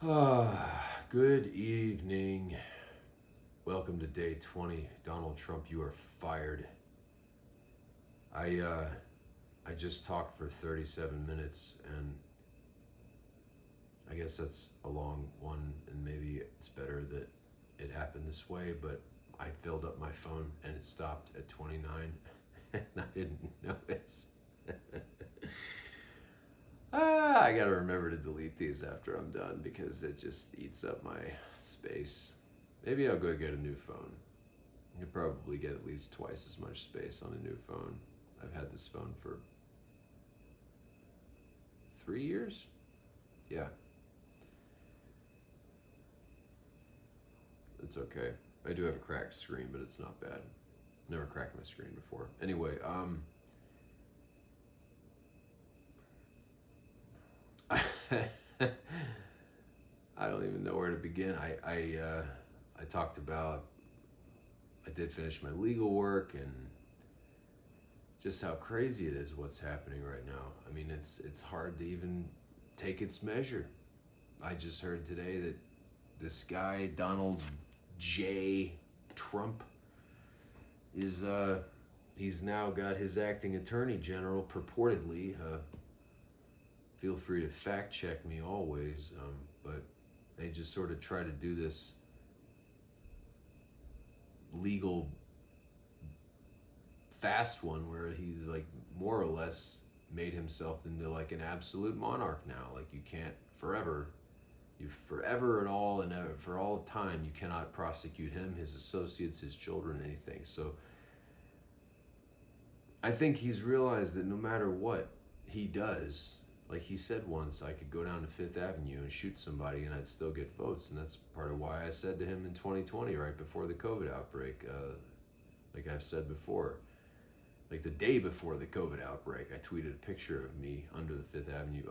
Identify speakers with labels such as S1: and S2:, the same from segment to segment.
S1: Good evening. Welcome to day 20. Donald Trump, you are fired. I just talked for 37 minutes, and I guess that's a long one, and maybe it's better that it happened this way, but I filled up my phone and it stopped at 29 and I didn't notice. I gotta remember to delete these after I'm done because it just eats up my space. Maybe I'll go get a new phone. I could probably get at least twice as much space on a new phone. I've had this phone for 3 years? Yeah. It's okay. I do have a cracked screen, but it's not bad. Never cracked my screen before. Anyway, I don't even know where to begin. I talked about, I did finish my legal work and just how crazy it is what's happening right now. I mean, it's hard to even take its measure. I just heard today that this guy, Donald J. Trump, is he's now got his acting attorney general purportedly. Feel free to fact check me always, but they just sort of try to do this legal fast one where he's like more or less made himself into like an absolute monarch now. Like you can't forever and all and ever, for all time, you cannot prosecute him, his associates, his children, anything. So I think he's realized that no matter what he does, like he said once, I could go down to Fifth Avenue and shoot somebody and I'd still get votes. And that's part of why I said to him in 2020, right before the COVID outbreak, like I've said before, like the day before the COVID outbreak, I tweeted a picture of me under a Fifth Avenue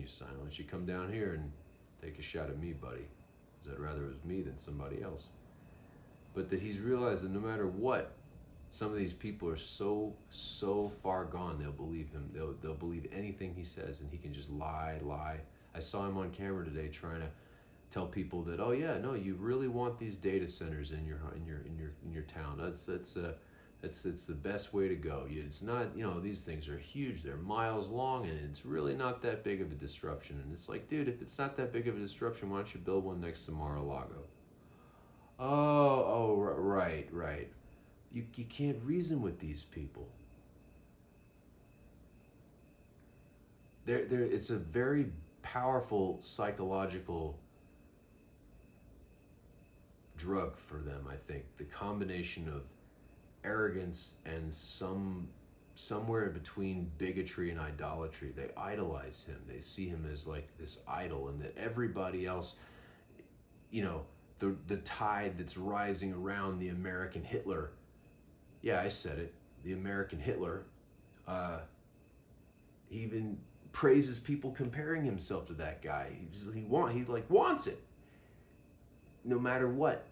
S1: sign. Why don't you come down here and take a shot at me, buddy? Because I'd rather it was me than somebody else. But that he's realized that no matter what, some of these people are so far gone, they'll believe him. They'll believe anything he says, and he can just lie. I saw him on camera today trying to tell people that, oh yeah, no, you really want these data centers in your town. That's the best way to go. It's not, these things are huge. They're miles long, and it's really not that big of a disruption. And it's like, dude, if it's not that big of a disruption, why don't you build one next to Mar-a-Lago? Right. You can't reason with these people. It's a very powerful psychological drug for them, I think. The combination of arrogance and somewhere between bigotry and idolatry. They idolize him. They see him as like this idol, and that everybody else, the tide that's rising around the American Hitler. Yeah, I said it. The American Hitler. He even praises people comparing himself to that guy. He wants it, no matter what.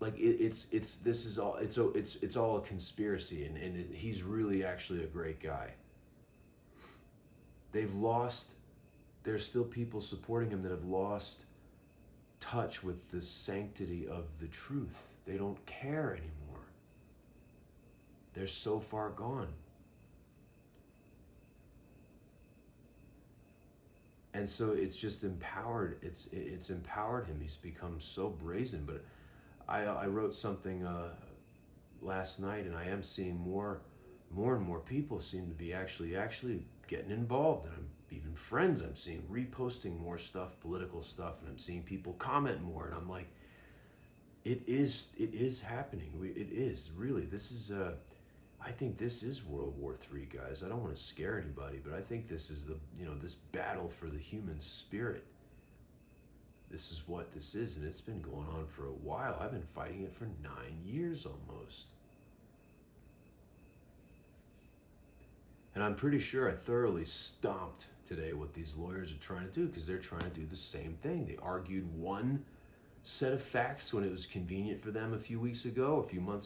S1: Like it's all a conspiracy, and he's really actually a great guy. There's still people supporting him that have lost touch with the sanctity of the truth. They don't care anymore. They're so far gone. And so it's just empowered. It's empowered him. He's become so brazen. But I wrote something last night, and I am seeing more and more people seem to be actually getting involved. And I'm even friends I'm seeing reposting more stuff, political stuff, and I'm seeing people comment more. And I'm like, it is happening. It is really. This is I think this is World War III, guys. I don't want to scare anybody, but I think this is this battle for the human spirit. This is what this is, and it's been going on for a while. I've been fighting it for 9 years almost. And I'm pretty sure I thoroughly stomped today what these lawyers are trying to do, because they're trying to do the same thing. They argued one set of facts when it was convenient for them a few months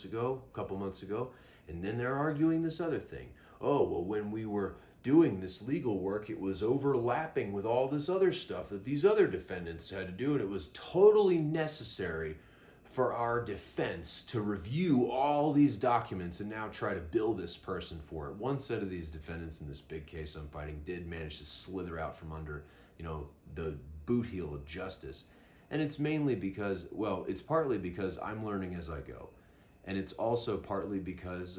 S1: ago, a couple months ago, and then they're arguing this other thing. Oh, well, when we were doing this legal work, it was overlapping with all this other stuff that these other defendants had to do, and it was totally necessary for our defense to review all these documents and now try to bill this person for it. One set of these defendants in this big case I'm fighting did manage to slither out from under, the boot heel of justice. And it's mainly because, well, it's partly because I'm learning as I go. And it's also partly because,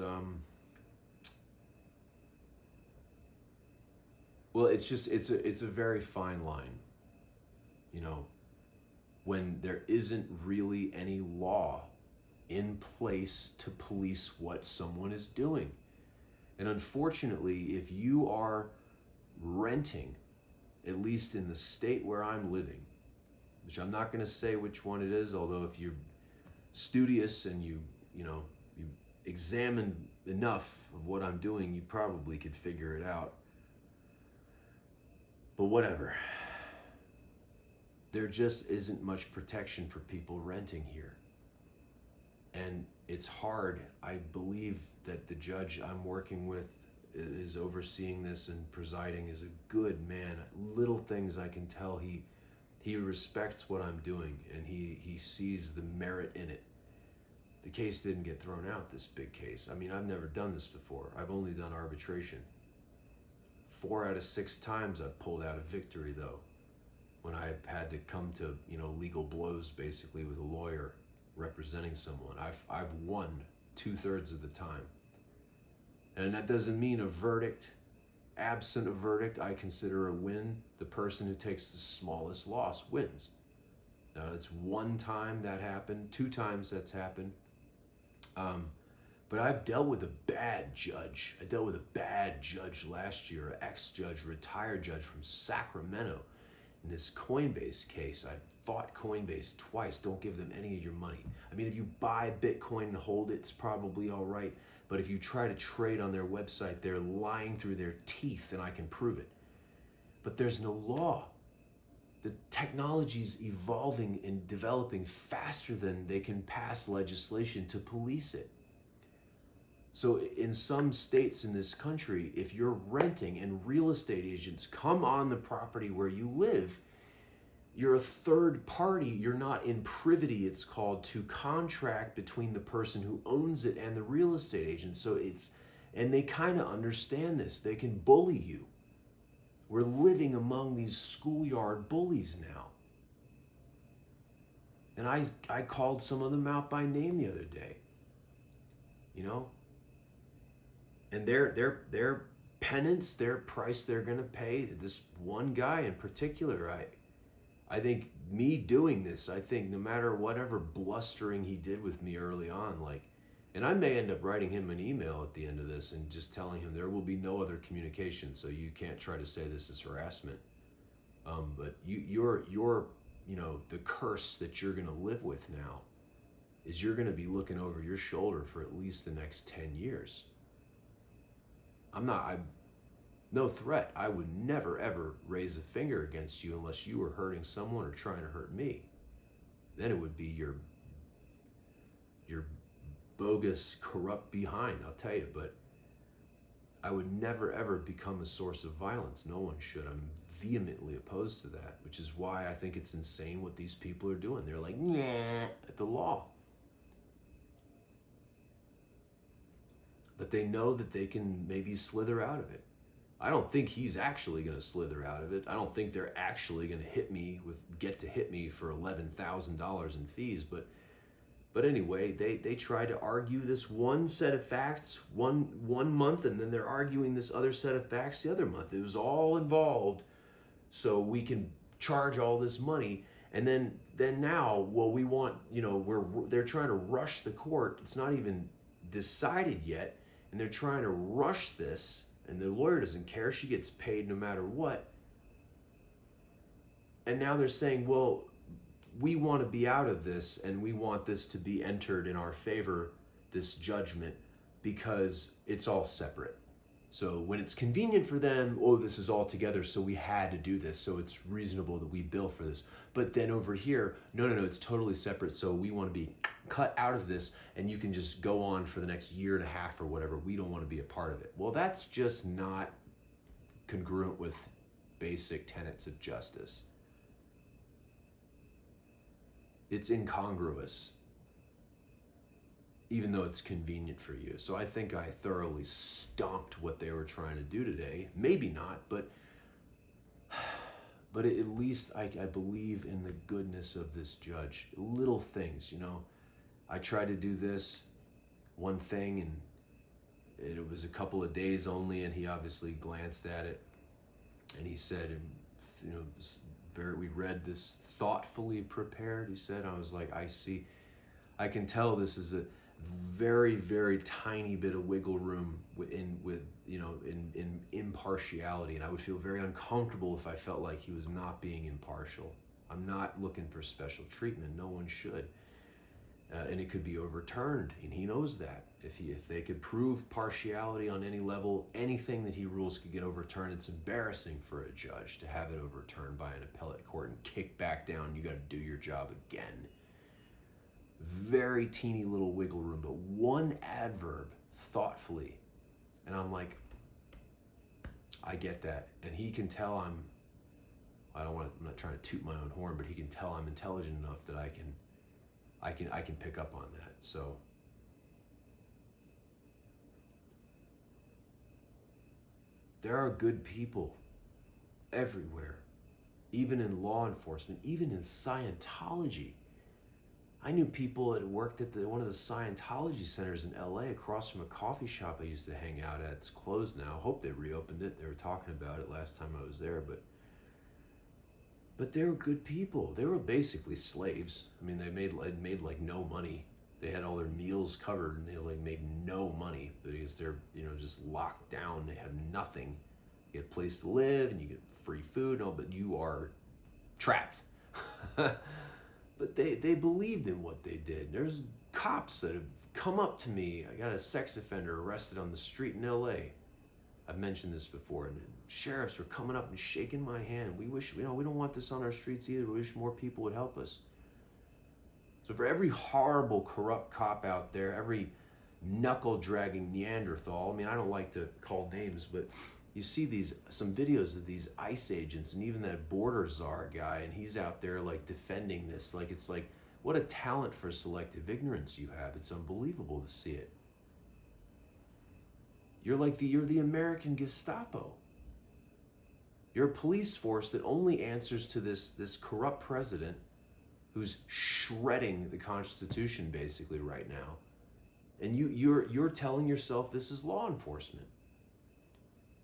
S1: well, it's a very fine line, when there isn't really any law in place to police what someone is doing. And unfortunately, if you are renting, at least in the state where I'm living, which I'm not going to say which one it is, although if you're studious and you examine enough of what I'm doing, you probably could figure it out. But whatever. There just isn't much protection for people renting here. And it's hard. I believe that the judge I'm working with is overseeing this and presiding is a good man. Little things I can tell he respects what I'm doing, and he sees the merit in it. The case didn't get thrown out, this big case. I mean, I've never done this before. I've only done arbitration. 4 out of 6 times I've pulled out a victory, though, when I had to come to, legal blows, basically, with a lawyer representing someone. I've won 2/3 of the time. And that doesn't mean a verdict. Absent a verdict, I consider a win. The person who takes the smallest loss wins. Now, it's 1 time that happened, 2 times that's happened. But I've dealt with a bad judge. I dealt with a bad judge last year, an ex-judge, retired judge from Sacramento. In this Coinbase case, I fought Coinbase twice. Don't give them any of your money. I mean, if you buy Bitcoin and hold it, it's probably all right. But if you try to trade on their website, they're lying through their teeth, and I can prove it. But there's no law. The technology's evolving and developing faster than they can pass legislation to police it. So in some states in this country, if you're renting and real estate agents come on the property where you live, you're a third party. You're not in privity, it's called, to contract between the person who owns it and the real estate agent. So and they kind of understand this. They can bully you. We're living among these schoolyard bullies now. And I called some of them out by name the other day. And their penance, their price they're going to pay, this one guy in particular, I think me doing this, I think no matter whatever blustering he did with me early on, and I may end up writing him an email at the end of this and just telling him there will be no other communication, so you can't try to say this is harassment. But you're the curse that you're going to live with now is you're going to be looking over your shoulder for at least the next 10 years. I'm no threat. I would never, ever raise a finger against you unless you were hurting someone or trying to hurt me. Then it would be your bogus, corrupt behind, I'll tell you. But I would never, ever become a source of violence. No one should. I'm vehemently opposed to that, which is why I think it's insane what these people are doing. They're like, nah, at the law. But they know that they can maybe slither out of it. I don't think he's actually going to slither out of it. I don't think they're actually going to get to hit me for $11,000 in fees. But anyway, they try to argue this one set of facts one month, and then they're arguing this other set of facts the other month. It was all involved, so we can charge all this money. And then now, well, we want, they're trying to rush the court. It's not even decided yet. And they're trying to rush this, and the lawyer doesn't care. She gets paid no matter what. And now they're saying, well, we want to be out of this, and we want this to be entered in our favor, this judgment, because it's all separate. So when it's convenient for them, this is all together, so we had to do this, so it's reasonable that we bill for this. But then over here, no, it's totally separate, so we want to be cut out of this, and you can just go on for the next year and a half or whatever. We don't want to be a part of it. Well, that's just not congruent with basic tenets of justice. It's incongruous, even though it's convenient for you. So I think I thoroughly stomped what they were trying to do today. Maybe not, but at least I believe in the goodness of this judge. Little things, you know. I tried to do this one thing, and it was a couple of days only, and he obviously glanced at it, and he said, you know, we read this thoughtfully prepared. He said, I was like, I can tell this is a very, very tiny bit of wiggle room in impartiality, and I would feel very uncomfortable if I felt like he was not being impartial. I'm not looking for special treatment. No one should. And it could be overturned, and he knows that. If they could prove partiality on any level, anything that he rules could get overturned. It's embarrassing for a judge to have it overturned by an appellate court and kick back down. You got to do your job again. Very teeny little wiggle room, but one adverb, thoughtfully, and I'm like, I get that, and he can tell I'm not trying to toot my own horn, but he can tell I'm intelligent enough that I can pick up on that. So there are good people everywhere, even in law enforcement, even in Scientology. I knew people that worked at one of the Scientology centers in LA across from a coffee shop I used to hang out at. It's closed now. Hope they reopened it. They were talking about it last time I was there, but they were good people. They were basically slaves. I mean, they made like no money. They had all their meals covered, and they like made no money because they're, you know, just locked down. They have nothing. You get a place to live, and you get free food. No, but you are trapped. But they believed in what they did. There's cops that have come up to me. I got a sex offender arrested on the street in LA. I've mentioned this before, and sheriffs were coming up and shaking my hand. We wish, you know, we don't want this on our streets either. We wish more people would help us. So for every horrible, corrupt cop out there, every knuckle-dragging Neanderthal, I mean, I don't like to call names, but you see some videos of these ICE agents and even that border czar guy, and he's out there like defending this. Like, it's like, what a talent for selective ignorance you have. It's unbelievable to see it. You're the American Gestapo. You're a police force that only answers to this corrupt president who's shredding the Constitution basically right now. And you're telling yourself this is law enforcement.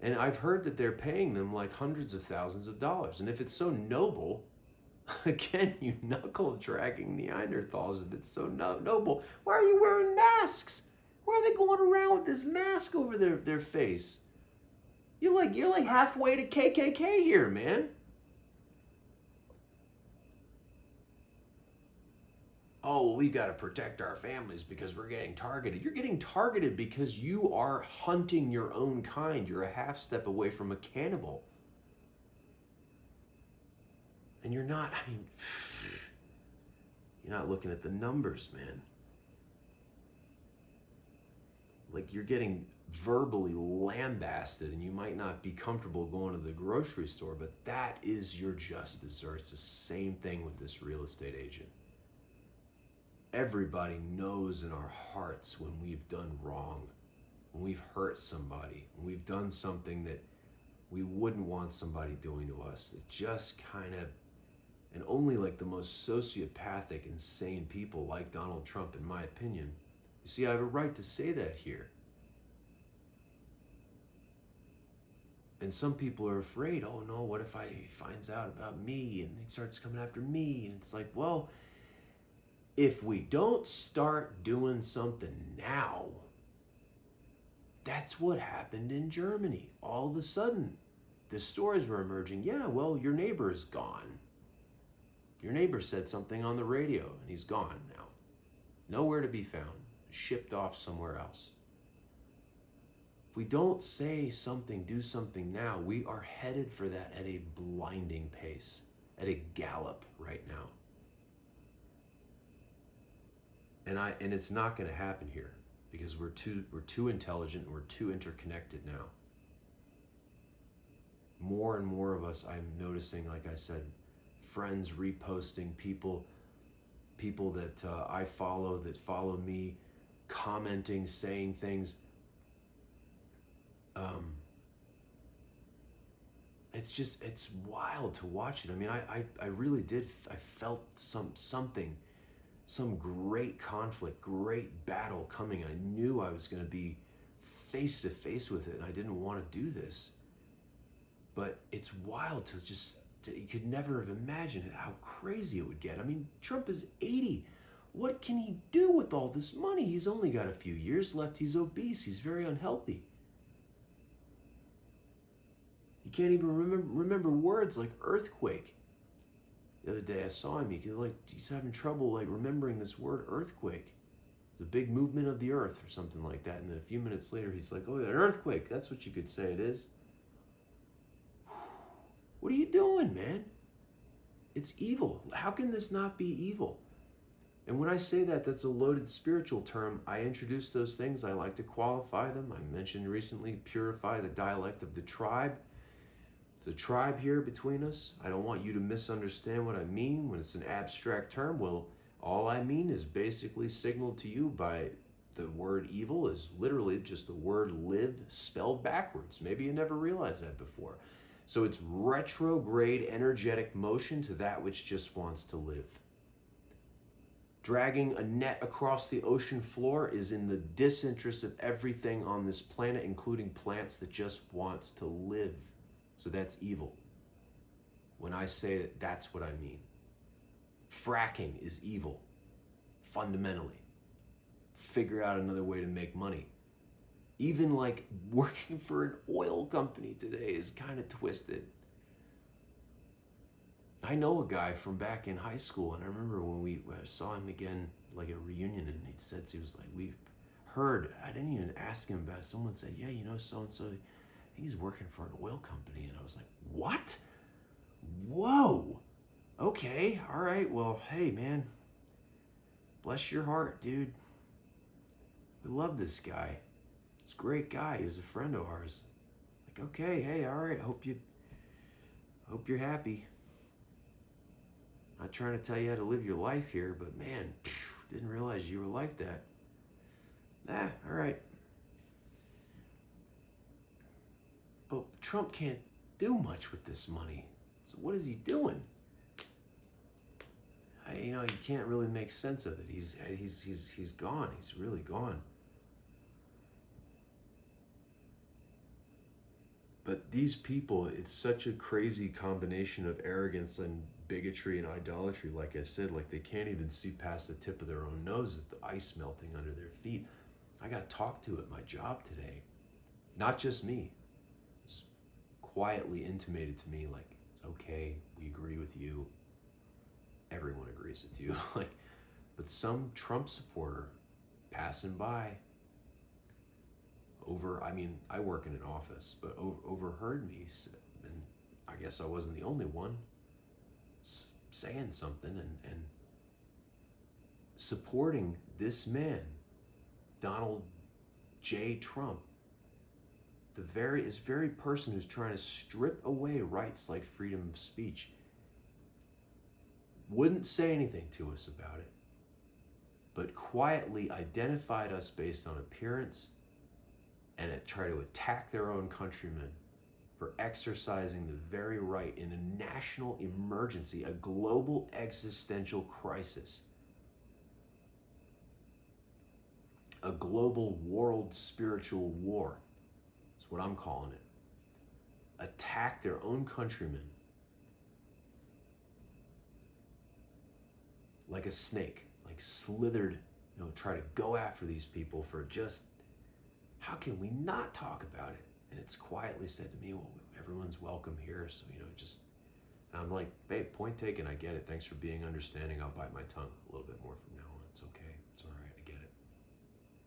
S1: And I've heard that they're paying them like hundreds of thousands of dollars. And if it's so noble, again, you knuckle-dragging Neanderthals, if it's so noble, why are you wearing masks? Why are they going around with this mask over their face? You're like halfway to KKK here, man. Oh, well, we've got to protect our families because we're getting targeted. You're getting targeted because you are hunting your own kind. You're a half step away from a cannibal. And you're not looking at the numbers, man. Like, you're getting verbally lambasted, and you might not be comfortable going to the grocery store, but that is your just desserts. It's the same thing with this real estate agent. Everybody knows in our hearts when we've done wrong, when we've hurt somebody, when we've done something that we wouldn't want somebody doing to us. It just kind of, and only like the most sociopathic, insane people like Donald Trump, in my opinion. You see, I have a right to say that here. And some people are afraid, oh no, what if he finds out about me and he starts coming after me? And it's like, well, if we don't start doing something now, that's what happened in Germany. All of a sudden, the stories were emerging. Yeah, well, your neighbor is gone. Your neighbor said something on the radio, and he's gone now. Nowhere to be found. Shipped off somewhere else. If we don't say something, do something now, we are headed for that at a blinding pace, at a gallop right now. And it's not going to happen here because we're too intelligent and we're too interconnected now. more and more of us, I'm noticing, like I said, friends reposting, people that I follow, that follow me, commenting, saying things. It's wild to watch it. I mean, I really did, I felt some great conflict, great battle coming. I knew I was going to be face to face with it, and I didn't want to do this. But it's wild you could never have imagined it, how crazy it would get. I mean, Trump is 80. What can he do with all this money? He's only got a few years left. He's obese. He's very unhealthy. He can't even remember words like earthquake. The other day I saw him. He's having trouble remembering this word earthquake. The big movement of the earth or something like that. And then a few minutes later he's like, "Oh, an earthquake. That's what you could say it is." What are you doing, man? It's evil. How can this not be evil? And when I say that, that's a loaded spiritual term. I introduce those things. I like to qualify them. I mentioned recently, purify the dialect of the tribe. It's a tribe here between us. I don't want you to misunderstand what I mean when it's an abstract term. Well, all I mean is basically signaled to you by the word evil is literally just the word live spelled backwards. Maybe you never realized that before. So it's retrograde energetic motion to that which just wants to live. Dragging a net across the ocean floor is in the disinterest of everything on this planet, including plants that just wants to live. So that's evil. When I say that, that's what I mean. Fracking is evil, fundamentally. Figure out another way to make money. Even working for an oil company today is kind of twisted. I know a guy from back in high school, and I remember when I saw him again, like a reunion, and he said, he was like, "We've heard," I didn't even ask him about it. Someone said, "Yeah, so-and-so, he's working for an oil company." And I was like, "What? Whoa. Okay, all right, well, hey, man, bless your heart, dude. We love this guy. He's a great guy. He was a friend of ours." Like, okay, hey, all right, hope you're happy. Not trying to tell you how to live your life here, but man, didn't realize you were like that. All right. But Trump can't do much with this money. So what is he doing? You can't really make sense of it. He's gone. He's really gone. But these people, it's such a crazy combination of arrogance and bigotry and idolatry. Like I said, they can't even see past the tip of their own nose with the ice melting under their feet. I got talked to at my job today. Not just me. It's quietly intimated to me, it's okay, we agree with you. Everyone agrees with you. But some Trump supporter passing by I work in an office, but overheard me, and I guess I wasn't the only one, saying something and supporting this man, Donald J. Trump, this very person who's trying to strip away rights like freedom of speech. Wouldn't say anything to us about it, but quietly identified us based on appearance and try to attack their own countrymen for exercising the very right in a national emergency, a global existential crisis, a global world spiritual war. That's what I'm calling it. Attack their own countrymen like a snake, slithered, try to go after these people for just, how can we not talk about it? And it's quietly said to me, well, everyone's welcome here, so, and I'm like, babe, point taken, I get it. Thanks for being understanding. I'll bite my tongue a little bit more from now on. It's okay. It's all right. I get it.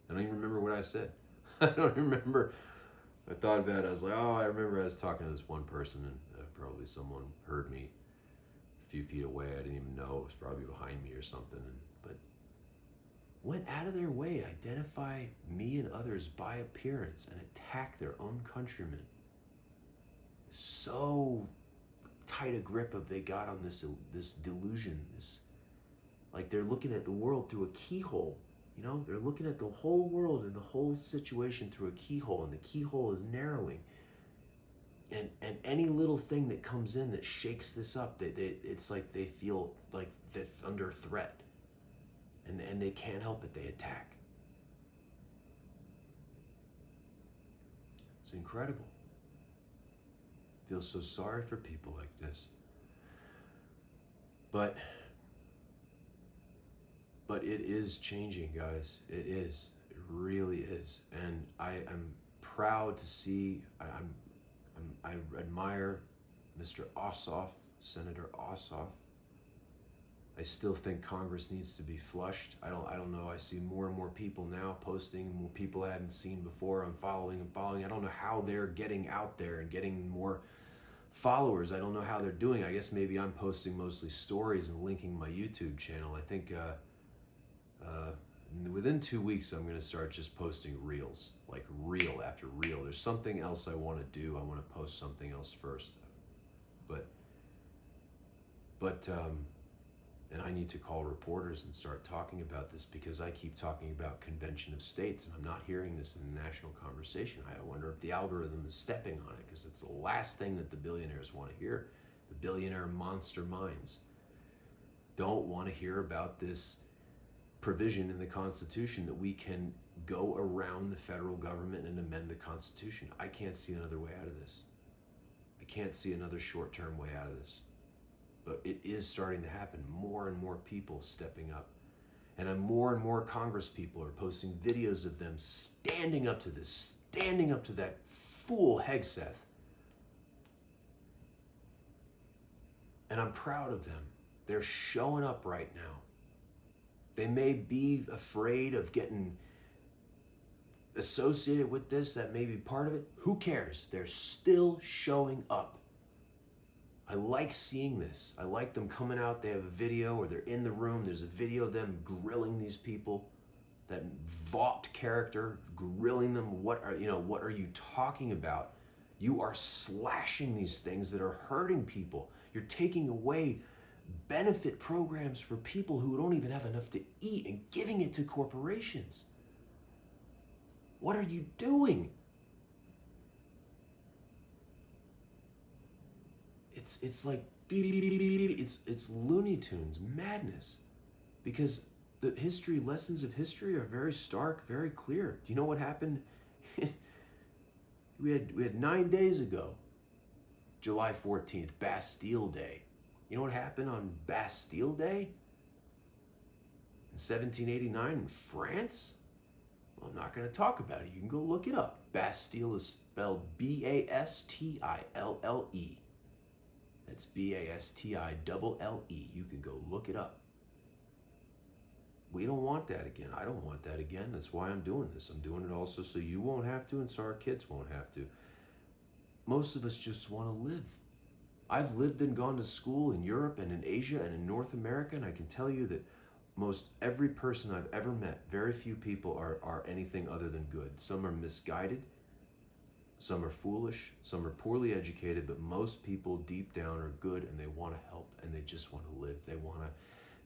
S1: I don't even remember what I said. I don't remember. I thought about it. I was like, oh, I remember I was talking to this one person, and probably someone heard me a few feet away. I didn't even know. It was probably behind me or something. But went out of their way to identify me and others by appearance and attack their own countrymen. so tight a grip of they got on this delusion, this, like they're looking at the world through a keyhole. You know, they're looking at the whole world and the whole situation through a keyhole, and the keyhole is narrowing. And any little thing that comes in that shakes this up, it's like they feel like they're under threat, and they can't help it. They attack. It's incredible. I feel so sorry for people like this. But it is changing, guys. It is. It really is. And I am proud to see. I admire Mr. Ossoff, Senator Ossoff. I still think Congress needs to be flushed. I don't know. I see more and more people now posting, more people I haven't seen before. I'm following. I don't know how they're getting out there and getting more followers. I don't know how they're doing. I guess maybe I'm posting mostly stories and linking my YouTube channel. I think within 2 weeks I'm going to start just posting reels, like reel after reel. There's something else I want to do. I want to post something else first, but and I need to call reporters and start talking about this, because I keep talking about Convention of States and I'm not hearing this in the national conversation. I wonder if the algorithm is stepping on it, because it's the last thing that the billionaires want to hear. The billionaire monster minds don't want to hear about this provision in the Constitution that we can go around the federal government and amend the Constitution. I can't see another way out of this. I can't see another short-term way out of this. But it is starting to happen. More and more people stepping up. And more and more Congress people are posting videos of them standing up to this, standing up to that fool Hegseth. And I'm proud of them. They're showing up right now. They may be afraid of getting associated with this. That may be part of it. Who cares? They're still showing up. I like seeing this. I like them coming out. They have a video, or they're in the room. There's a video of them grilling these people. That Vought character, grilling them. What are you talking about? You are slashing these things that are hurting people. You're taking away benefit programs for people who don't even have enough to eat and giving it to corporations. What are you doing? It's like it's Looney Tunes madness, because the lessons of history are very stark, very clear. Do you know what happened? we had 9 days ago, July 14th, Bastille Day. You know what happened on Bastille Day? In 1789 in France? Well, I'm not going to talk about it. You can go look it up. Bastille is spelled Bastille. That's Bastille. You can go look it up. We don't want that again. I don't want that again. That's why I'm doing this. I'm doing it also so you won't have to, and so our kids won't have to. Most of us just want to live. I've lived and gone to school in Europe and in Asia and in North America, and I can tell you that most every person I've ever met, very few people are anything other than good. Some are misguided, some are foolish, some are poorly educated, but most people deep down are good, and they want to help, and they just want to live. They want to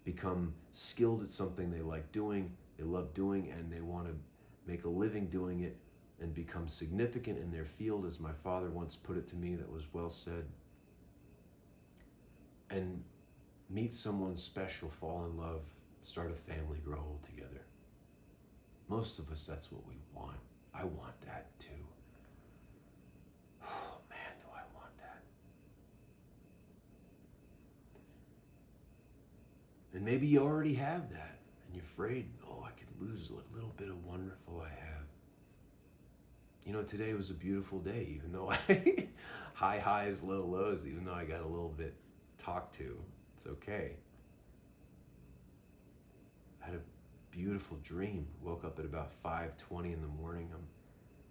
S1: become skilled at something they like doing, they love doing, and they want to make a living doing it and become significant in their field, as my father once put it to me, that was well said. And meet someone special, fall in love, start a family, grow old together. Most of us, that's what we want. I want that too. Oh man, do I want that. And maybe you already have that, and you're afraid, I could lose what little bit of wonderful I have. You know, today was a beautiful day, even though I high highs, low lows, even though I got a little bit talked to. It's okay. I had a beautiful dream. Woke up at about 5:20 in the morning. I'm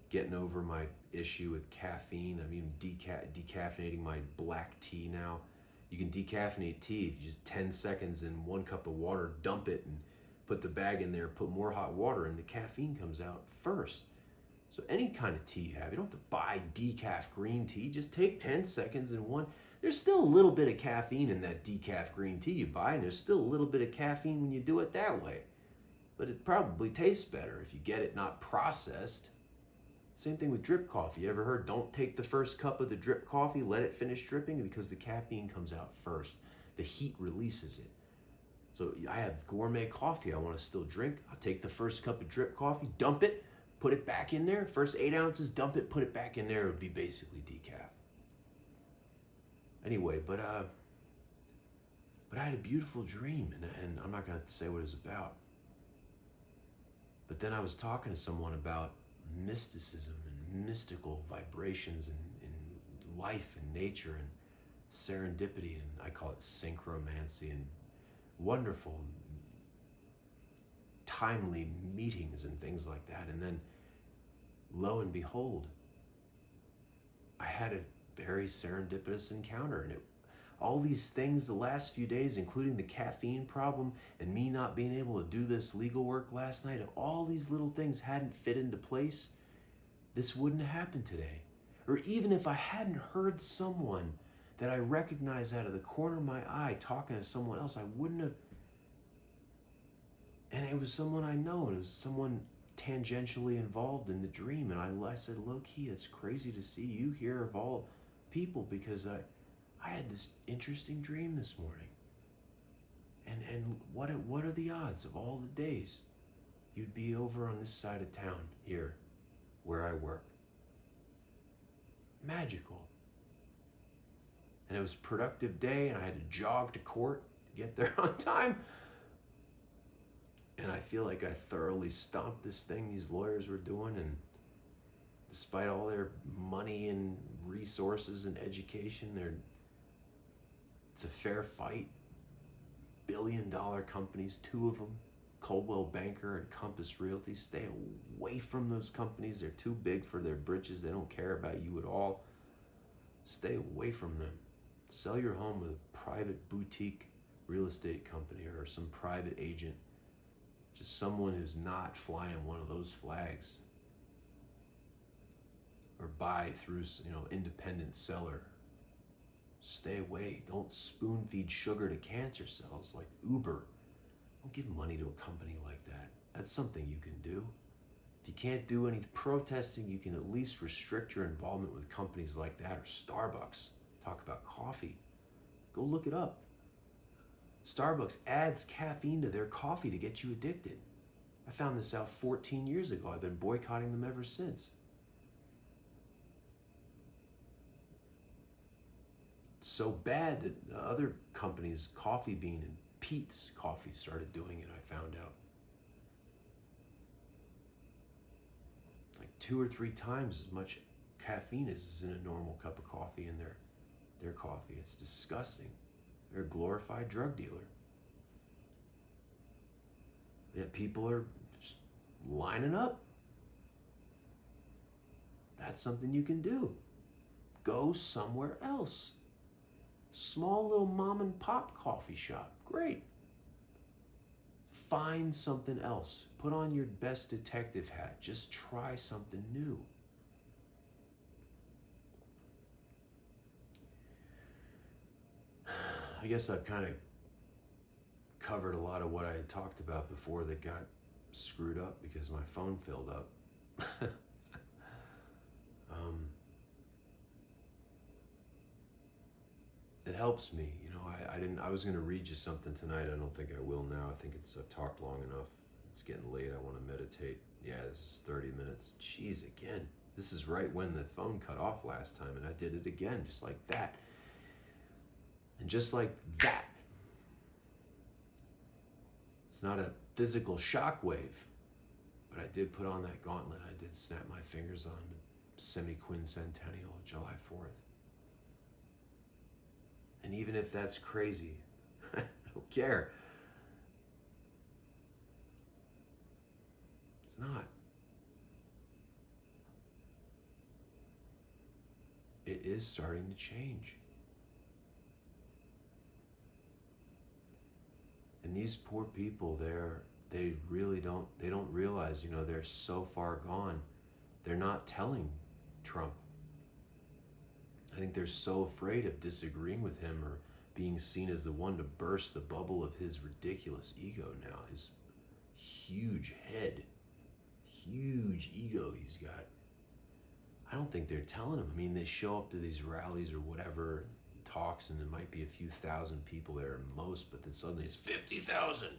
S1: getting over my issue with caffeine. I'm even decaffeinating my black tea now. You can decaffeinate tea. You just 10 seconds in 1 cup of water, dump it, and put the bag in there, put more hot water, and the caffeine comes out first. So any kind of tea you have, you don't have to buy decaf green tea. Just take 10 seconds in one. There's still a little bit of caffeine in that decaf green tea you buy, and there's still a little bit of caffeine when you do it that way. But it probably tastes better if you get it not processed. Same thing with drip coffee. You ever heard, don't take the first cup of the drip coffee, let it finish dripping, because the caffeine comes out first. The heat releases it. So I have gourmet coffee I want to still drink. I'll take the first cup of drip coffee, dump it, put it back in there. First 8 ounces, dump it, put it back in there. It would be basically decaf. Anyway, but I had a beautiful dream, and I'm not going to say what it was about. But then I was talking to someone about mysticism and mystical vibrations in life and nature and serendipity, and I call it synchromancy, and wonderful, timely meetings and things like that. And then, lo and behold, I had a very serendipitous encounter, and all these things the last few days, including the caffeine problem and me not being able to do this legal work last night, if all these little things hadn't fit into place, this wouldn't have happened today. Or even if I hadn't heard someone that I recognize out of the corner of my eye talking to someone else, I wouldn't have. And it was someone I know, and it was someone tangentially involved in the dream. And I said, low-key, it's crazy to see you here of all people, because I had this interesting dream this morning. And what are the odds of all the days you'd be over on this side of town here where I work? Magical. And it was a productive day, and I had to jog to court to get there on time. And I feel like I thoroughly stomped this thing these lawyers were doing, and despite all their money and resources and education, it's a fair fight. Billion-dollar companies, 2 of them, Coldwell Banker and Compass Realty. Stay away from those companies. They're too big for their britches. They don't care about you at all. Stay away from them. Sell your home with a private boutique real estate company or some private agent. Just someone who's not flying one of those flags. Or buy through, independent seller. Stay away. Don't spoon feed sugar to cancer cells like Uber. Don't give money to a company like that. That's something you can do. If you can't do any protesting, you can at least restrict your involvement with companies like that, or Starbucks. Talk about coffee. Go look it up. Starbucks adds caffeine to their coffee to get you addicted. I found this out 14 years ago. I've been boycotting them ever since. So bad that other companies, Coffee Bean and Pete's Coffee, started doing it, I found out. Like 2 or 3 times as much caffeine as is in a normal cup of coffee in their coffee. It's disgusting. They're a glorified drug dealer. Yet people are just lining up. That's something you can do. Go somewhere else. Small little mom and pop coffee shop. Great. Find something else. Put on your best detective hat. Just try something new. I guess I've kind of covered a lot of what I had talked about before that got screwed up because my phone filled up. It helps me, I was going to read you something tonight. I don't think I will now. I think I've talked long enough. It's getting late. I want to meditate. Yeah, this is 30 minutes. Jeez, again. This is right when the phone cut off last time, and I did it again, just like that. And just like that. It's not a physical shock wave, but I did put on that gauntlet. I did snap my fingers on the semi-quincentennial of July 4th. And even if that's crazy, I don't care. It's not. It is starting to change. And these poor people, they really don't realize, they're so far gone they're not telling Trump. I think they're so afraid of disagreeing with him or being seen as the one to burst the bubble of his ridiculous ego now. His huge head, huge ego he's got. I don't think they're telling him. I mean, they show up to these rallies or whatever, talks, and there might be a few thousand people there at most, but then suddenly it's 50,000. And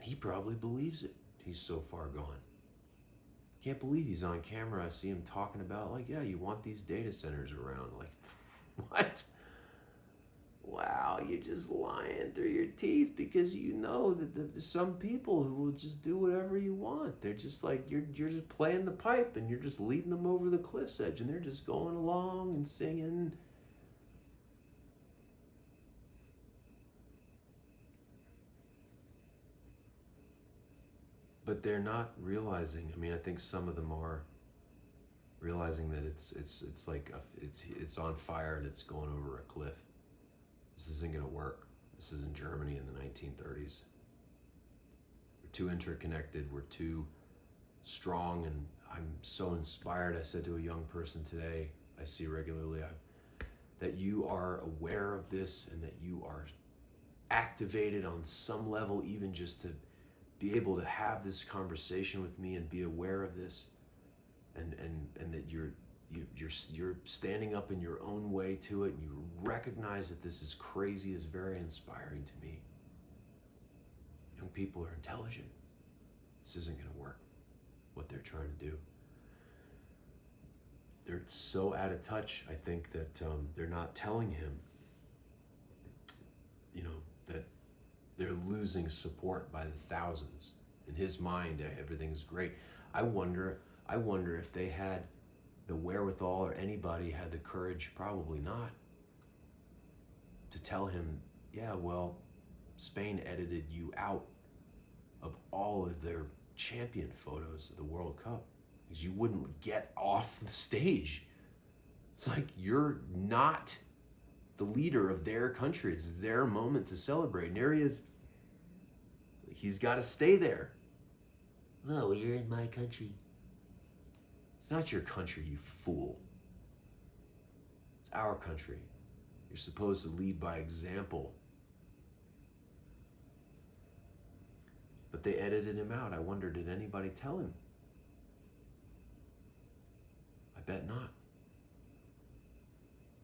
S1: he probably believes it. He's so far gone. Can't believe he's on camera. I see him talking about, like, yeah, you want these data centers around. Like, what? Wow, you're just lying through your teeth because you know that there's some people who will just do whatever you want. They're just like, you're just playing the pipe and you're just leading them over the cliff's edge and they're just going along and singing. But they're not realizing. I mean, I think some of them are realizing that it's like it's on fire and it's going over a cliff. This isn't going to work. This is in Germany in the 1930s. We're too interconnected. We're too strong, and I'm so inspired. I said to a young person today, I see regularly, that you are aware of this and that you are activated on some level, even just to be able to have this conversation with me and be aware of this, and that you're standing up in your own way to it, and you recognize that this is crazy, is very inspiring to me. Young people are intelligent. This isn't going to work, what they're trying to do. They're so out of touch, I think, that they're not telling him, that they're losing support by the thousands. In his mind, everything's great. I wonder if they had the wherewithal, or anybody had the courage, probably not, to tell him, yeah, well, Spain edited you out of all of their champion photos of the World Cup because you wouldn't get off the stage. It's like, you're not the leader of their country. It's their moment to celebrate. And there he is. He's got to stay there. No, you're in my country. It's not your country, you fool. It's our country. You're supposed to lead by example. But they edited him out. I wonder, did anybody tell him? I bet not.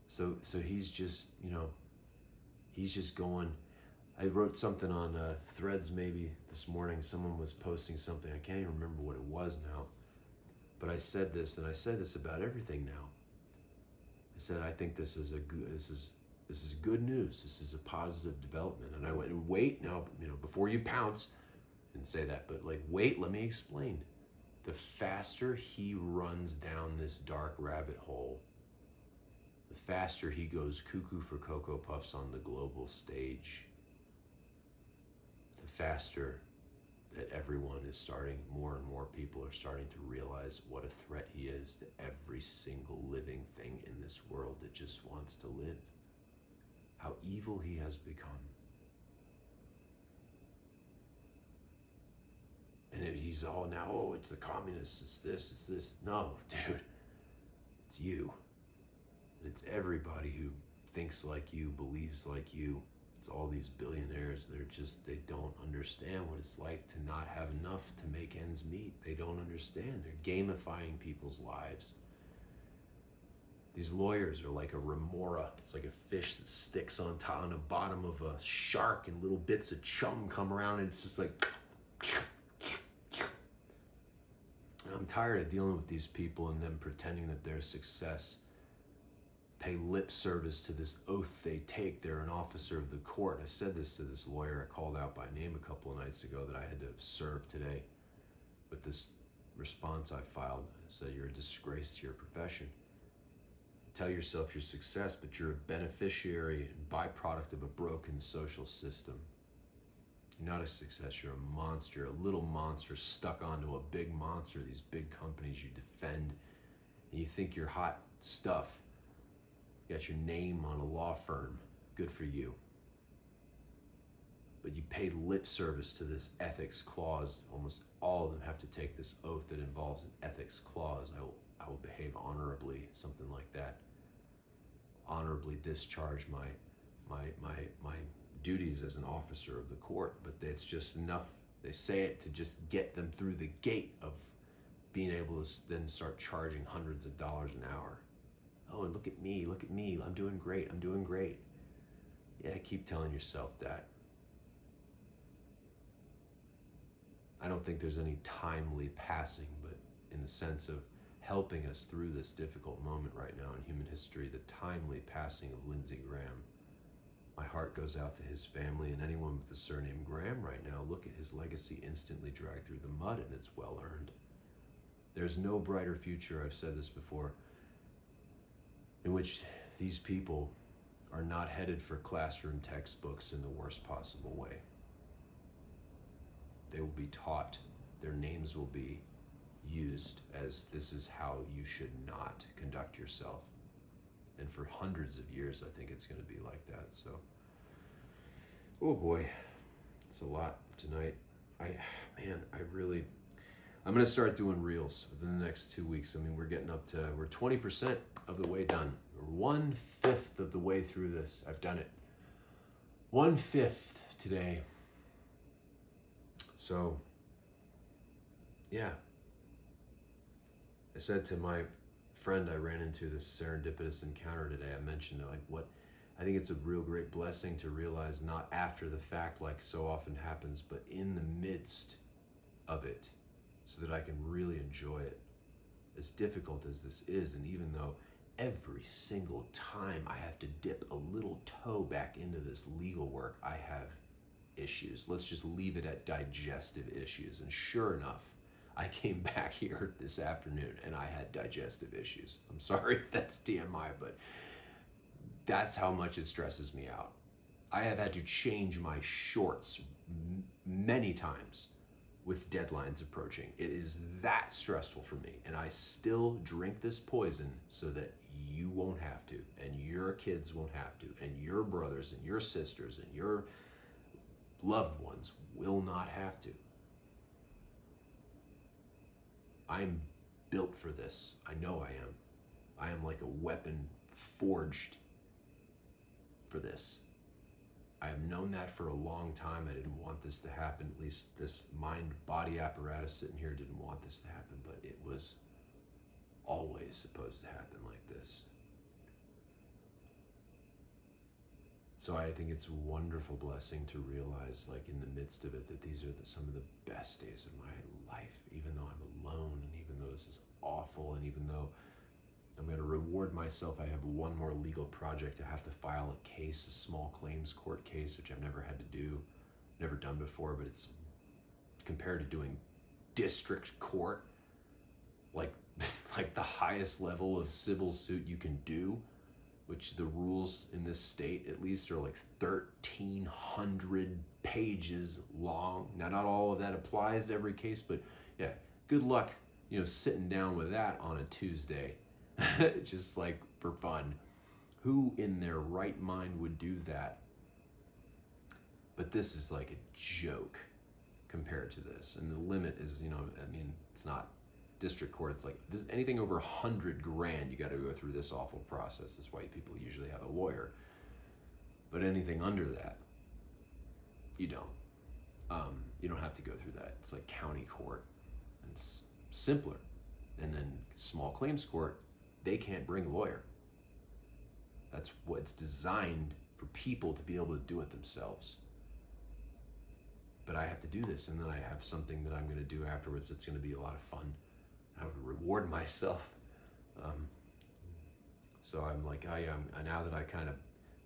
S1: So he's just, he's just going. I wrote something on Threads maybe this morning. Someone was posting something. I can't even remember what it was now. But I said this, and I say this about everything now. I said, I think this is good news. This is a positive development. And I went, and wait now, before you pounce, didn't say that, but wait, let me explain. The faster he runs down this dark rabbit hole, the faster he goes cuckoo for Cocoa Puffs on the global stage, the faster that everyone is starting, more and more people are starting to realize what a threat he is to every single living thing in this world that just wants to live. How evil he has become. And he's all now, oh, it's the communists, it's this. No, dude, it's you. And it's everybody who thinks like you, believes like you. It's all these billionaires. They don't understand what it's like to not have enough to make ends meet. They don't understand. They're gamifying people's lives. These lawyers are like a remora. It's like a fish that sticks on the bottom of a shark, and little bits of chum come around, and it's just like... And I'm tired of dealing with these people and them pretending that they're success. Pay lip service to this oath they take. They're an officer of the court. I said this to this lawyer I called out by name a couple of nights ago that I had to serve today with this response I filed. I said, you're a disgrace to your profession. Tell yourself you're success, but you're a beneficiary and byproduct of a broken social system. You're not a success, you're a monster, a little monster stuck onto a big monster, these big companies you defend, and you think you're hot stuff. You got your name on a law firm. Good for you. but you pay lip service to this ethics clause. Almost all of them have to take this oath that involves an ethics clause. I will behave honorably, something like that. Honorably discharge my duties as an officer of the court. But it's just enough. They say it to just get them through the gate of being able to then start charging hundreds of dollars an hour. Oh, look at me, I'm doing great. Yeah, keep telling yourself that. I don't think there's any timely passing, but in the sense of helping us through this difficult moment right now in human history, the timely passing of Lindsey Graham. My heart goes out to his family and anyone with the surname Graham right now. Look at his legacy instantly dragged through the mud, and it's well earned. There's no brighter future, I've said this before, in which these people are not headed for classroom textbooks in the worst possible way. They will be taught, their names will be used as this is how you should not conduct yourself. And for hundreds of years, I think it's going to be like that. So, oh boy, it's a lot tonight. I'm going to start doing reels within the next 2 weeks. I mean, we're 20% of the way done. We're 1/5 of the way through this. I've done it. 1/5 today. So, yeah. I said to my friend I ran into this serendipitous encounter today, I mentioned I think it's a real great blessing to realize not after the fact like so often happens, but in the midst of it, so that I can really enjoy it. As difficult as this is, and even though every single time I have to dip a little toe back into this legal work, I have issues. Let's just leave it at digestive issues. And sure enough, I came back here this afternoon and I had digestive issues. I'm sorry if that's TMI, but that's how much it stresses me out. I have had to change my shorts many times with deadlines approaching. It is that stressful for me, and I still drink this poison so that you won't have to, and your kids won't have to, and your brothers and your sisters and your loved ones will not have to. I'm built for this. I know I am. I am like a weapon forged for this. I have known that for a long time. I didn't want this to happen. At least this mind-body apparatus sitting here didn't want this to happen, but it was always supposed to happen like this. So I think it's a wonderful blessing to realize, like in the midst of it, that these are some of the best days of my life, even though I'm alone, and even though this is awful, and even though I'm going to reward myself. I have one more legal project. I have to file a case, a small claims court case, which I've never had to do, never done before, but it's compared to doing district court, like the highest level of civil suit you can do, which the rules in this state at least are like 1,300 pages long. Now, not all of that applies to every case, but yeah, good luck, sitting down with that on a Tuesday. Just like for fun. Who in their right mind would do that? But this is like a joke compared to this. And the limit is, it's not district court. It's like anything over $100,000, you got to go through this awful process. That's why people usually have a lawyer. But anything under that, you don't. You don't have to go through that. It's like county court. It's simpler. And then small claims court, they can't bring a lawyer. That's what's designed for people to be able to do it themselves. But I have to do this, and then I have something that I'm going to do afterwards that's going to be a lot of fun. I would reward myself. So I'm like, now that I kind of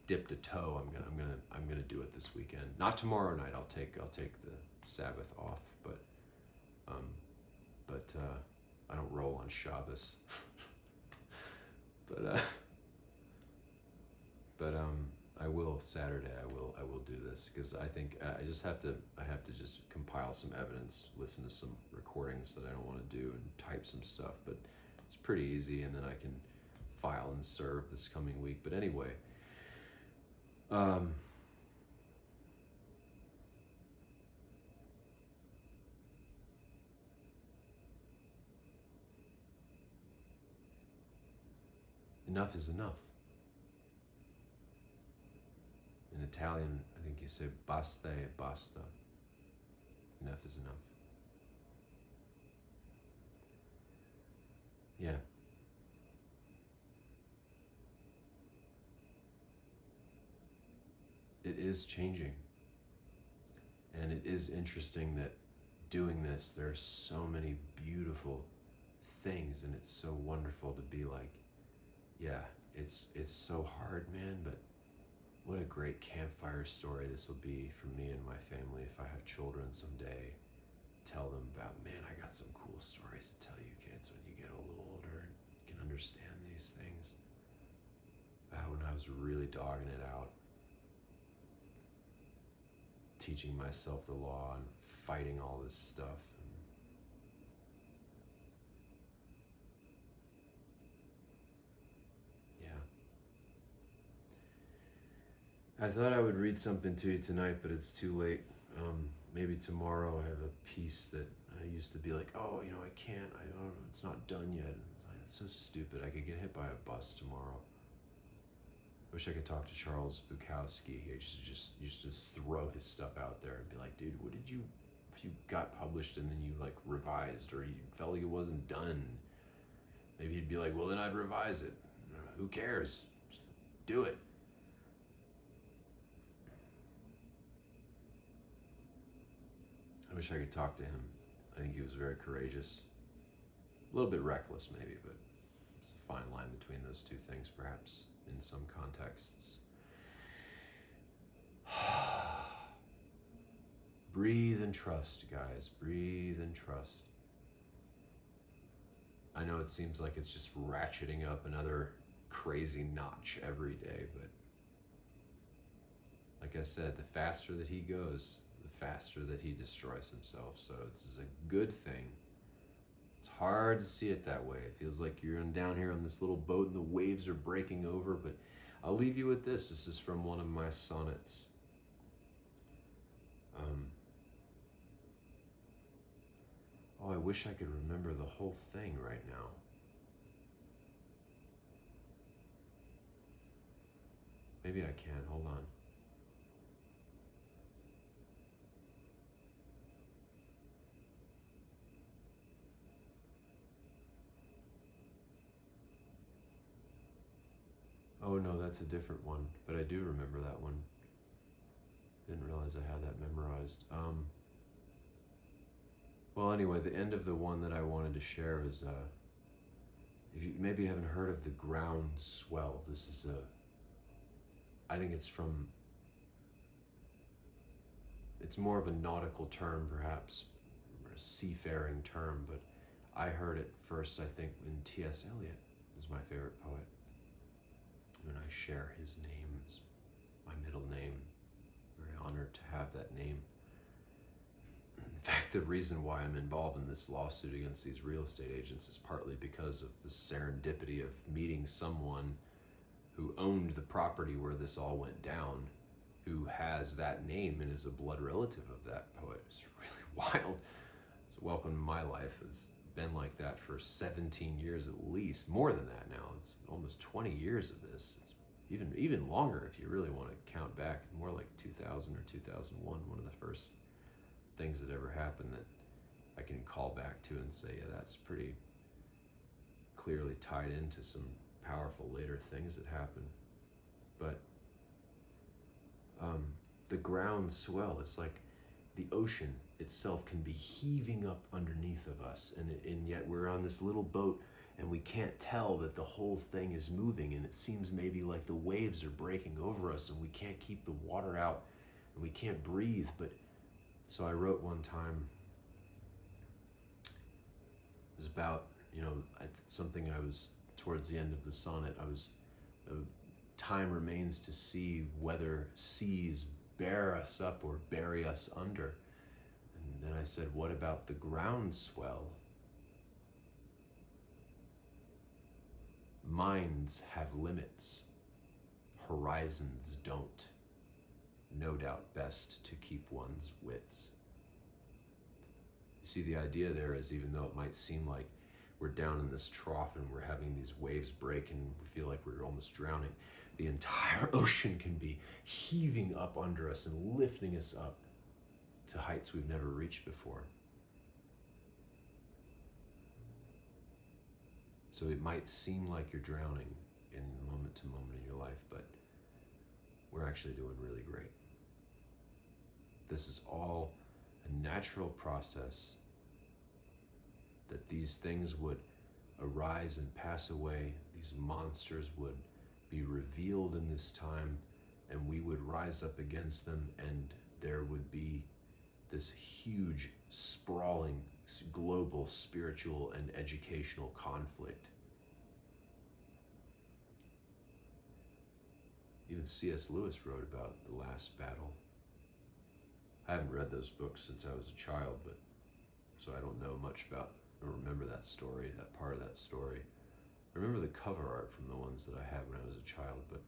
S1: dipped a toe, I'm gonna do it this weekend. Not tomorrow night. I'll take the Sabbath off, but I don't roll on Shabbos. But I will Saturday. I will do this because I think I have to just compile some evidence, listen to some recordings that I don't want to do, and type some stuff. But it's pretty easy, and then I can file and serve this coming week. But anyway, enough is enough. In Italian, I think you say basta e basta. Enough is enough. Yeah. It is changing. And it is interesting that doing this, there are so many beautiful things, and it's so wonderful to be like, yeah, it's so hard, man, but what a great campfire story this will be for me and my family if I have children someday. Tell them about, man, I got some cool stories to tell you kids when you get a little older and can understand these things. About when I was really dogging it out, teaching myself the law and fighting all this stuff. And yeah. I thought I would read something to you tonight, but it's too late. Maybe tomorrow I have a piece that I used to be like, oh, I can't, it's not done yet. And it's like, that's so stupid. I could get hit by a bus tomorrow. I wish I could talk to Charles Bukowski. He just used to throw his stuff out there and be like, dude, if you got published and then you like revised, or you felt like it wasn't done, maybe he'd be like, well, then I'd revise it. Who cares? Just do it. I wish I could talk to him. I think he was very courageous. A little bit reckless maybe, but it's a fine line between those two things perhaps in some contexts. Breathe and trust, guys. Breathe and trust. I know it seems like it's just ratcheting up another crazy notch every day, but like I said, the faster that he goes, the faster that he destroys himself. So this is a good thing. It's hard to see it that way. It feels like you're down here on this little boat and the waves are breaking over, but I'll leave you with this. This is from one of my sonnets. Oh, I wish I could remember the whole thing right now. Maybe I can. Hold on. Oh no, that's a different one, but I do remember that one. Didn't realize I had that memorized. Well, anyway, the end of the one that I wanted to share is, if you maybe haven't heard of the ground swell. This is I think it's more of a nautical term perhaps, or a seafaring term, but I heard it first, I think, when T.S. Eliot is my favorite poet. And I share his name as my middle name. Very honored to have that name. In fact, the reason why I'm involved in this lawsuit against these real estate agents is partly because of the serendipity of meeting someone who owned the property where this all went down, who has that name and is a blood relative of that poet. It's really wild. It's welcome to my life. It's been like that for 17 years at least, more than that now. It's almost 20 years of this. It's even longer if you really want to count back, more like 2000 or 2001, one of the first things that ever happened that I can call back to and say, yeah, that's pretty clearly tied into some powerful later things that happened. But the ground swell, it's like the ocean itself can be heaving up underneath of us, and yet we're on this little boat and we can't tell that the whole thing is moving, and it seems maybe like the waves are breaking over us and we can't keep the water out and we can't breathe. But so I wrote one time, it was about, something I was, towards the end of the sonnet, time remains to see whether seas bear us up or bury us under. And then I said, what about the ground swell? Minds have limits, horizons don't. No doubt best to keep one's wits. You see, the idea there is, even though it might seem like we're down in this trough and we're having these waves break and we feel like we're almost drowning, the entire ocean can be heaving up under us and lifting us up to heights we've never reached before. So it might seem like you're drowning in moment to moment in your life, but we're actually doing really great. This is all a natural process, that these things would arise and pass away, these monsters would be revealed in this time, and we would rise up against them, and there would be this huge, sprawling, global, spiritual, and educational conflict. Even C.S. Lewis wrote about the last battle. I haven't read those books since I was a child, but so I don't know much about or remember that story, that part of that story. I remember the cover art from the ones that I had when I was a child, but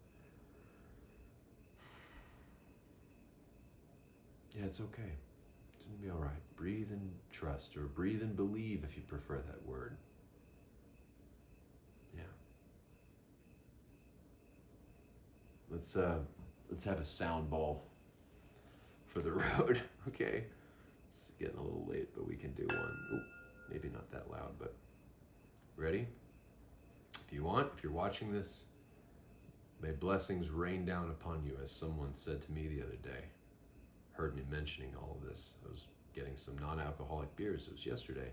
S1: yeah, it's okay. It's gonna be all right. Breathe and trust, or breathe and believe if you prefer that word. Yeah. Let's have a sound ball for the road, okay? It's getting a little late, but we can do one. Ooh, maybe not that loud, but ready? If you want, if you're watching this, may blessings rain down upon you, as someone said to me the other day. Heard me mentioning all of this. I was getting some non-alcoholic beers. It was yesterday.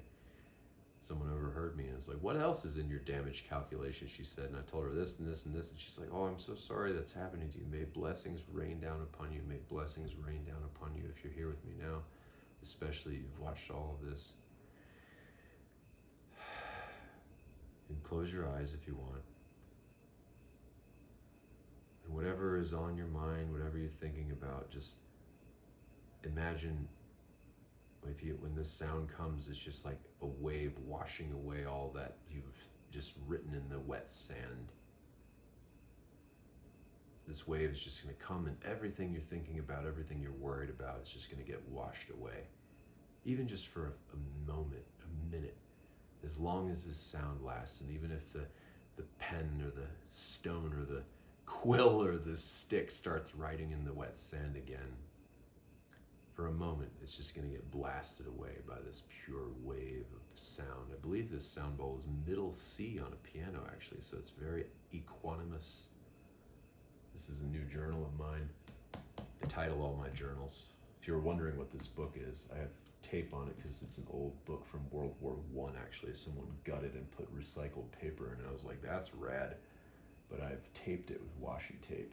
S1: Someone overheard me and was like, what else is in your damage calculation? She said, and I told her this and this and this, and she's like, oh, I'm so sorry that's happening to you. May blessings rain down upon you. May blessings rain down upon you if you're here with me now, especially you've watched all of this. And close your eyes if you want. And whatever is on your mind, whatever you're thinking about, just imagine when this sound comes, it's just like a wave washing away all that you've just written in the wet sand. This wave is just going to come, and everything you're thinking about, everything you're worried about is just going to get washed away. Even just for a moment, a minute, as long as this sound lasts. And even if the pen or the stone or the quill or the stick starts writing in the wet sand again, for a moment, it's just going to get blasted away by this pure wave of sound. I believe this sound bowl is middle C on a piano, actually, so it's very equanimous. This is a new journal of mine. I title all my journals. If you're wondering what this book is, I have tape on it because it's an old book from World War I, actually. Someone gutted and put recycled paper in, and I was like, that's rad. But I've taped it with washi tape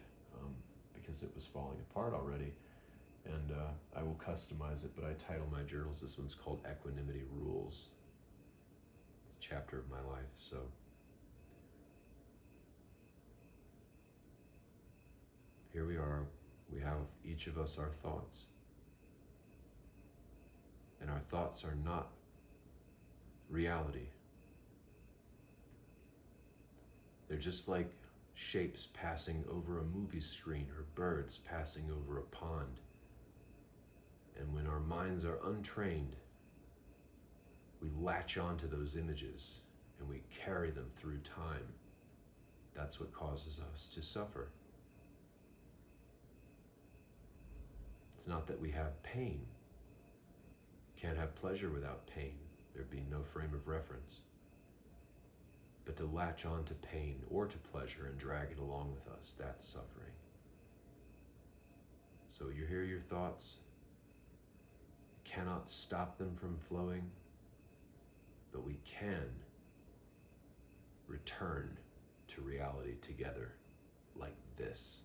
S1: because it was falling apart already. And I will customize it, but I title my journals, this one's called Equanimity Rules. It's a chapter of my life, so. Here we are, we have each of us our thoughts. And our thoughts are not reality. They're just like shapes passing over a movie screen or birds passing over a pond. And when our minds are untrained, we latch onto those images and we carry them through time. That's what causes us to suffer. It's not that we have pain. Can't have pleasure without pain. There'd be no frame of reference. But to latch on to pain or to pleasure and drag it along with us, that's suffering. So you hear your thoughts, cannot stop them from flowing, but we can return to reality together like this.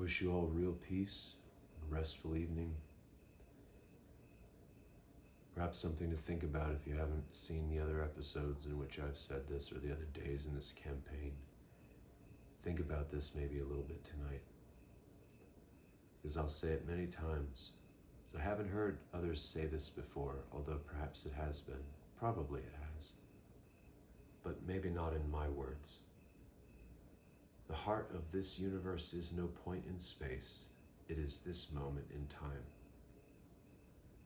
S1: wish you all real peace, a restful evening. Perhaps something to think about if you haven't seen the other episodes in which I've said this, or the other days in this campaign. Think about this maybe a little bit tonight, because I'll say it many times. So I haven't heard others say this before, although perhaps it has been. Probably it has. But maybe not in my words. The heart of this universe is no point in space. It is this moment in time.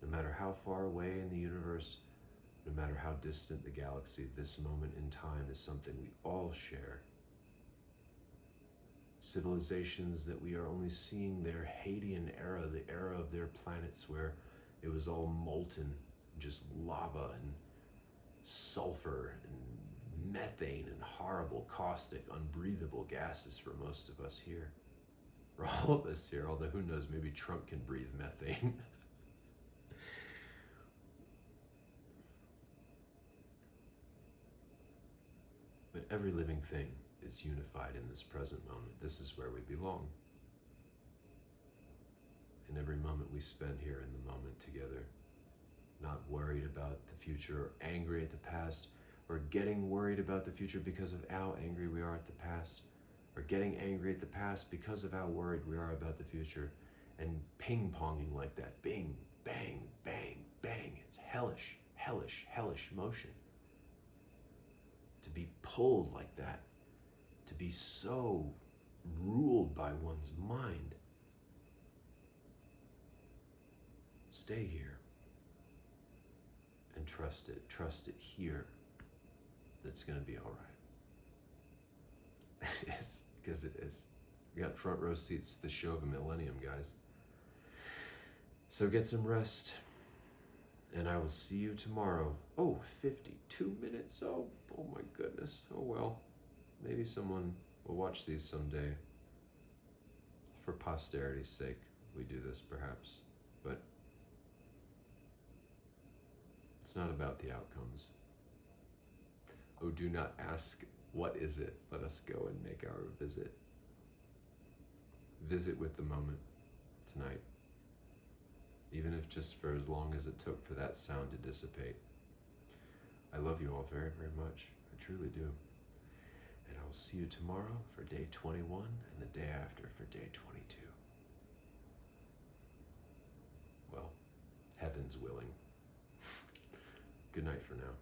S1: No matter how far away in the universe, no matter how distant the galaxy, this moment in time is something we all share. Civilizations that we are only seeing their Hadean era, the era of their planets where it was all molten, just lava and sulfur and methane and horrible, caustic, unbreathable gases for most of us here. For all of us here, although who knows, maybe Trump can breathe methane. But every living thing is unified in this present moment. This is where we belong. In every moment we spend here in the moment together, not worried about the future, or angry at the past, or getting worried about the future because of how angry we are at the past, or getting angry at the past because of how worried we are about the future, and ping-ponging like that. Bing, bang, bang, bang. It's hellish, hellish, hellish motion. To be pulled like that, to be so ruled by one's mind. Stay here and trust it here. That's going to be all right. It is, because it is. We got front row seats to the show of a millennium, guys. So get some rest, and I will see you tomorrow. Oh, 52 minutes. Oh my goodness. Oh well. Maybe someone will watch these someday. For posterity's sake, we do this perhaps. But it's not about the outcomes. Oh, do not ask, what is it? Let us go and make our visit. Visit with the moment tonight. Even if just for as long as it took for that sound to dissipate. I love you all very, very much. I truly do. And I will see you tomorrow for day 21 and the day after for day 22. Well, heaven's willing. Good night for now.